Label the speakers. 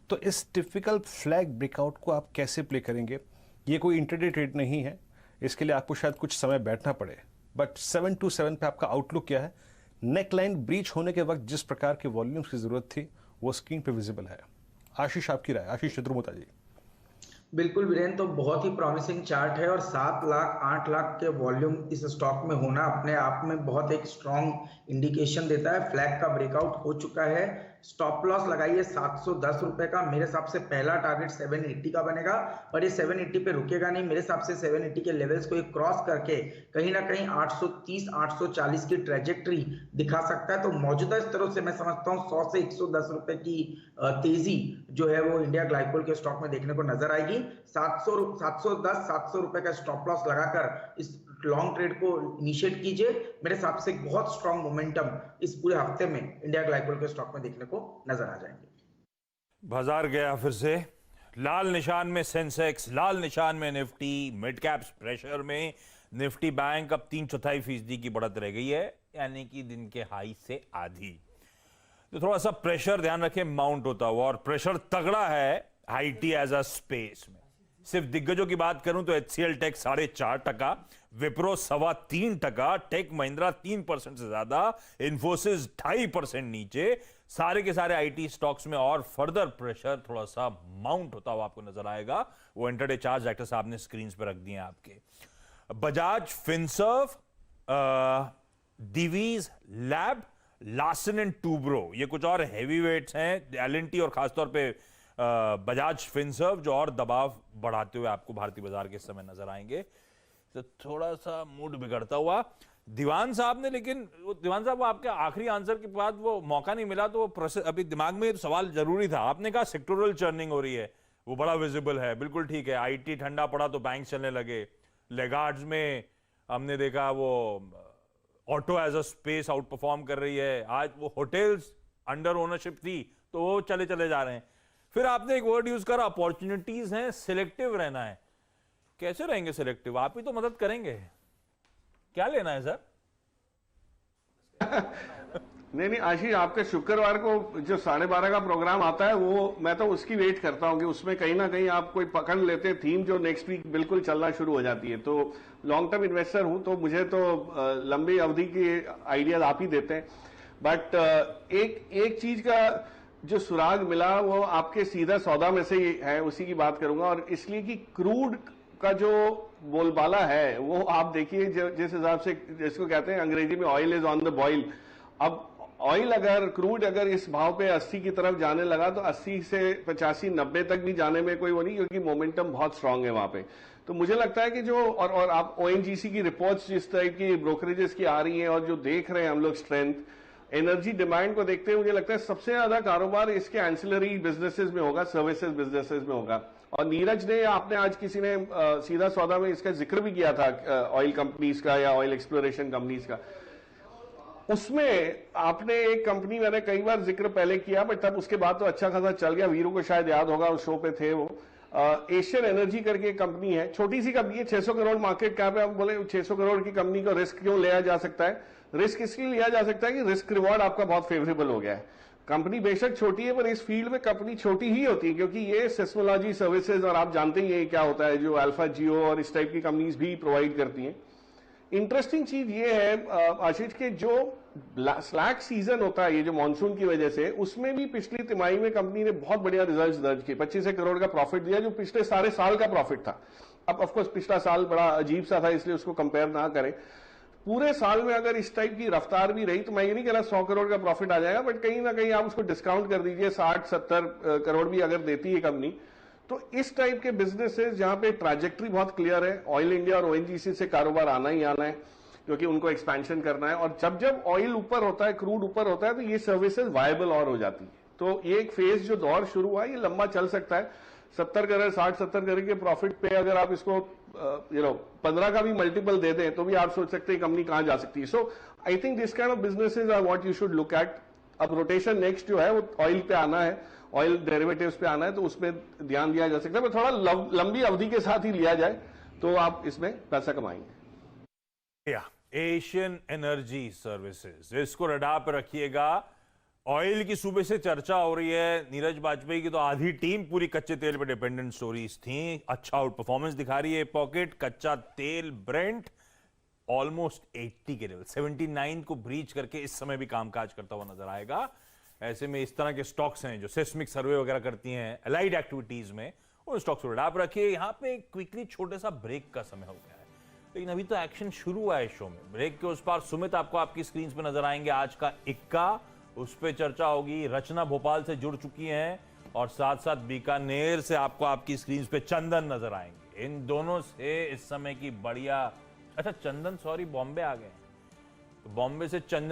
Speaker 1: तो इस typical flag breakout को आप कैसे प्ले करेंगे? ये कोई इंटरडे ट्रेड नहीं है, इसके लिए आपको शायद कुछ समय बैठना पड़े, बट 727 पे आपका आउटलुक क्या है? नेकलाइन ब्रीच होने के वक्त जिस प्रकार के वॉल्यूम्स की जरूरत थी वो स्क्रीन पे विजिबल है। आशीष, आपकी राय। आशीष चतुर्मुता जी।
Speaker 2: बिल्कुल वीरेन, तो बहुत ही प्रॉमिसिंग चार्ट है और 7 लाख 8 लाख के वॉल्यूम इस स्टॉक में होना अपने आप में बहुत एक स्ट्रॉन्ग इंडिकेशन देता है। फ्लैग का ब्रेकआउट हो चुका है। स्टॉप लॉस लगाइए 710 रुपए का। मेरे हिसाब से पहला टारगेट 780 का बनेगा और ये 780 पे रुकेगा नहीं। मेरे हिसाब से 780 के लेवल्स को क्रॉस करके कहीं ना कहीं 830 840 की ट्रेजेक्ट्री दिखा सकता है। तो मौजूदा स्तरों से मैं समझता हूँ 100 से 110 रुपए की तेजी जो है वो इंडिया ग्लाइकोल के स्टॉक में देखने को नजर आएगी। 710 700 रुपए का स्टॉप लॉस लगाकर इस लॉन्ग ट्रेड को इनिशिएट कीजिए। मेरे हिसाब से बहुत स्ट्रॉन्ग मोमेंटम इस पूरे हफ्ते में इंडिया ग्लाइकोल के स्टॉक में देखने को नजर आ जाएंगे।
Speaker 3: बाजार गया फिर से लाल निशान में सेंसेक्स, लाल निशान में निफ्टी, मिड कैप्स प्रेशर में निफ्टी बैंक अब 3/4% की बढ़त रह गई है, यानी कि दिन के हाई से आधी। तो थोड़ा सा प्रेशर ध्यान रखें माउंट होता हुआ, और प्रेशर तगड़ा है आईटी एज अ स्पेस में। सिर्फ दिग्गजों की बात करूं तो HCL tech 4.5%, Wipro 3.25%, tech Mahindra 3% से ज्यादा, इन्फोसिस 2.5% नीचे। सारे के सारे आईटी स्टॉक्स में और फर्दर प्रेशर थोड़ा सा माउंट होता हुआ आपको नजर आएगा। वो इंटरडे चार्ज एक्टर साहब ने स्क्रीन पर रख दिए हैं आपके। Bajaj Finserv, Divi's lab, Larsen and Toubro, ये कुछ और हैवी वेट्स हैं। एलएनटी और खासतौर पे बजाज फिनसर्व जो और दबाव बढ़ाते हुए आपको भारतीय बाजार के समय नजर आएंगे। तो थोड़ा सा मूड बिगड़ता हुआ दीवान साहब ने, लेकिन दीवान साहब आपके आखिरी आंसर के बाद वो मौका नहीं मिला, तो वो अभी दिमाग में तो सवाल जरूरी था। आपने कहा सेक्टोरल चर्निंग हो रही है, वो बड़ा विजिबल है, बिल्कुल ठीक है। आईटी ठंडा पड़ा तो बैंक चलने लगे। लेगार्ड्स में हमने देखा वो auto as a space outperform कर रही है। आज वो होटल्स अंडर ओनरशिप थी तो वो चले जा रहे हैं। फिर आपने एक वर्ड यूज करा, अपॉर्चुनिटीज हैं, सिलेक्टिव रहना है। कैसे रहेंगे सिलेक्टिव? आप ही तो मदद करेंगे। क्या लेना है सर?
Speaker 4: नहीं आशीष, आपके शुक्रवार को जो 12:30 का प्रोग्राम आता है वो मैं तो उसकी वेट करता हूं कि उसमें कहीं ना कहीं आप कोई पकड़ लेते हैं थीम जो नेक्स्ट वीक बिल्कुल चलना शुरू हो जाती है। तो लॉन्ग टर्म इन्वेस्टर हूं तो मुझे तो लंबी अवधि की आइडियाज आप ही देते हैं। बट एक चीज का जो सुराग मिला वो आपके सीधा सौदा में से ही है, उसी की बात करूंगा। और इसलिए कि क्रूड का जो बोलबाला है वो आप देखिए जिस हिसाब से, जिसको कहते हैं अंग्रेजी में oil is on the boil. अब ऑयल क्रूड अगर इस भाव पे 80 की तरफ जाने लगा तो 80 से 85 90 तक भी जाने में कोई वो नहीं, क्योंकि मोमेंटम बहुत स्ट्रांग है वहां पे। तो मुझे लगता है कि जो और आप ONGC की रिपोर्ट्स जिस टाइप की ब्रोकरेजेस की आ रही हैं और जो देख रहे हैं हम लोग स्ट्रेंथ एनर्जी डिमांड को देखते हैं, मुझे लगता है सबसे ज्यादा कारोबार इसके एंसिलरी बिजनेसेस में होगा, सर्विसेज बिजनेसेस में होगा। और नीरज ने, आपने आज किसी ने सीधा सौदा में इसका जिक्र भी किया था ऑयल कंपनीज का या ऑयल एक्सप्लोरेशन कंपनीज का। उसमें आपने एक कंपनी, मैंने कई बार जिक्र पहले किया बट तब उसके बाद तो अच्छा खासा चल गया, वीरू को शायद याद होगा, उस शो पे थे वो। एशियन एनर्जी करके एक कंपनी है, छोटी सी कंपनी है, 600 करोड़ मार्केट कैप है। आप बोले 600 करोड़ की कंपनी को रिस्क क्यों लिया जा सकता है? रिस्क इसलिए लिया जा सकता है कि रिस्क रिवॉर्ड आपका बहुत फेवरेबल हो गया है। कंपनी बेशक छोटी है पर इस फील्ड में कंपनी छोटी ही होती है, क्योंकि ये सेस्मोलॉजी सर्विसेज और आप जानते ही हैं क्या होता है, जो अल्फा जियो और इस टाइप की कंपनीज भी प्रोवाइड करती हैं। इंटरेस्टिंग चीज ये है आशीष के जो स्लैक सीजन होता है, ये जो मानसून की वजह से, उसमें भी पिछली तिमाही में कंपनी ने बहुत बढ़िया रिजल्ट्स दर्ज किए। 25 करोड़ का प्रॉफिट दिया, जो पिछले सारे साल का प्रॉफिट था। अब ऑफकोर्स पिछला साल बड़ा अजीब सा था, इसलिए उसको कंपेयर ना करें। पूरे साल में अगर इस टाइप की रफ्तार भी रही तो मैं ये नहीं कह रहा 100 करोड़ का प्रॉफिट आ जाएगा, बट कहीं ना कहीं आप उसको डिस्काउंट कर दीजिए, 60-70 करोड़ भी अगर देती है कंपनी। तो इस टाइप के बिजनेसेस जहां पे ट्रैजेक्टरी बहुत क्लियर है, ऑयल इंडिया और ONGC से कारोबार आना ही आना है, क्योंकि उनको एक्सपेंशन करना है। और जब ऑयल ऊपर होता है, क्रूड ऊपर होता है, तो ये सर्विसेज वायबल और हो जाती है। तो ये एक फेज जो दौर शुरू हुआ, ये लंबा चल सकता है। 70 करोड़ 60-70 करोड़ के प्रॉफिट पे अगर आप इसको 15 का भी मल्टीपल दे दें तो भी आप सोच सकते हैं कंपनी कहां जा सकती है। So I think this kind of businesses are what you should look at. अब रोटेशन नेक्स्ट जो है वो ऑयल पे आना है, ऑयल डेरिवेटिव्स पे आना है, तो उसमें ध्यान दिया जा सकता है, पर थोड़ा लंबी अवधि के साथ ही लिया जाए तो आप इसमें पैसा कमाएंगे।
Speaker 3: एशियन एनर्जी सर्विसेज, इसको रडार पर रखिएगा। ऑयल की सुबह से चर्चा हो रही है। नीरज वाजपेयी की तो आधी टीम पूरी कच्चे तेल पे डिपेंडेंट स्टोरीज थी। अच्छा आउट परफॉर्मेंस दिखा रही है पॉकेट। कच्चा तेल ब्रेंट ऑलमोस्ट 80 के लेवल 79 को ब्रीच करके इस समय भी कामकाज करता हुआ नजर आएगा। ऐसे में इस तरह के स्टॉक्स हैं जो सिस्मिक सर्वे वगैरह करती हैं अलाइड एक्टिविटीज में, उन स्टॉक्स को आप रखिए। यहां पे क्विकली छोटे सा ब्रेक का समय हो गया है, लेकिन अभी तो एक्शन शुरू हुआ है शो में। ब्रेक के उस पार सुमित आपको आपकी स्क्रीन पे नजर आएंगे। आज का इक्का, उस पर चर्चा होगी। रचना भोपाल से जुड़ चुकी हैं और साथ साथ बीकानेर से आपको आपकी स्क्रीन पे चंदन नजर आएंगे। इन दोनों से इस समय की बढ़िया, अच्छा चंदन सॉरी बॉम्बे आ गए, तो बॉम्बे से चंदन